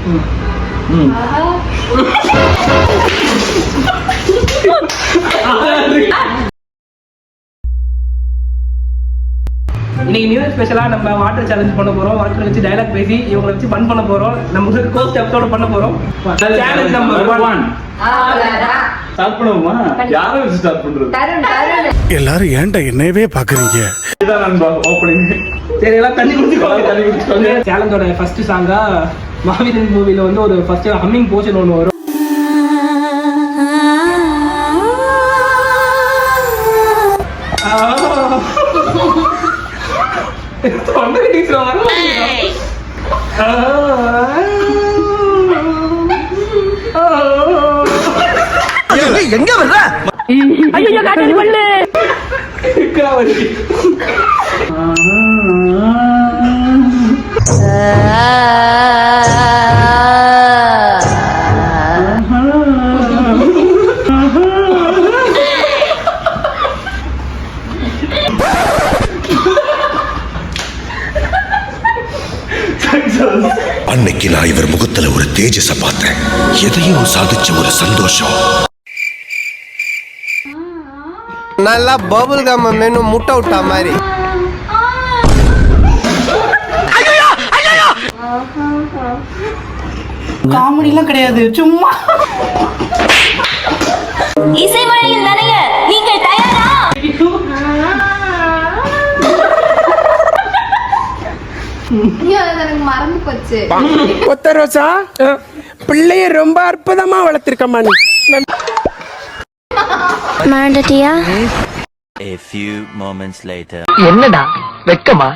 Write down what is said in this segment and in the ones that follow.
இன்னைக்கு நியூ ஸ்பெஷலா நம்ம வாட்டர் சேலஞ்ச் பண்ண போறோம். வாட்டர் வச்சு டயலாக் பேசி இவங்களை வச்சு ஃபன் பண்ண போறோம். நம்ம கோஸ்ட் எபிசோட் பண்ண போறோம். சேலஞ்ச் நம்பர் 1 ஸ்டார்ட் பண்ணுவோமா? யாரை வச்சு ஸ்டார்ட் பண்றது? எல்லாரும் ஏன்டா என்னையவே பாக்குறீங்க? இதான் நண்பா ஓபனிங். சரி எல்லாம் தண்ணி குடிச்சுக்கோங்க. சேலஞ்சோட ஃபர்ஸ்ட் சாங்கா மாவீரன் மூவில வந்து ஒரு ஃபர்ஸ்ட் ஹம்மிங் போர்ஷன் ஒன்று வரும். எங்க வர்ற? ஐயோ காட்டு பல்லு காவடி. அன்னைக்கு நான் இவர் முகத்துல ஒரு தேஜஸ பார்த்தேன். எதையோ சாதிச்ச ஒரு சந்தோஷம். நல்லா பபுள் கம் மெனு முட்டை விட்டா மாதிரி. காமெடிலாம் கிடையாது, சும்மா இசைமழையில் நனைய நீங்கள் தயாரா? மறந்து போச்சு. ஒத்த ரோசா பிள்ளைய ரொம்ப அற்புதமா வளர்த்திருக்கம்மா நீ. மறந்துட்டியா? A few moments later. என்னடா வெக்கமா?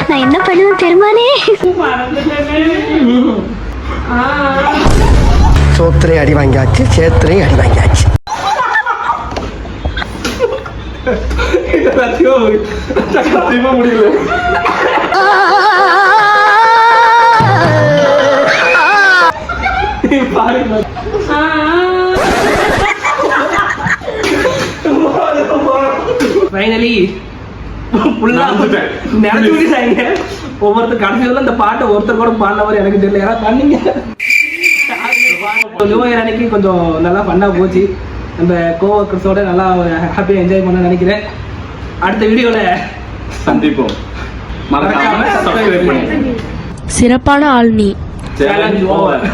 நான் என்ன பண்ணுவேன் பெருமானே? சோத்திரையும் அடி வாங்கியாச்சு, சேத்திரையும் அடி வாங்கியாச்சு. முடியல. ஃபைனலி ஒவ்வொருத்தர் கடைசியில் இந்த பாட்டை ஒருத்தர் கூட பாடினவர் எனக்கு தெரியல. யாராவது பண்ணீங்க? அன்னைக்கு கொஞ்சம் நல்லா ஃபன்னா போச்சு. நம்ம கோவர்க்கர்ஸோட நல்லா ஹாப்பியாக என்ஜாய் பண்ண நினைக்கிறேன். அடுத்த வீடியோல சந்திப்போம். மறக்காம சப்ஸ்கிரைப் பண்ணுங்க. சிறப்பான ஆள் நீ. Challenge over.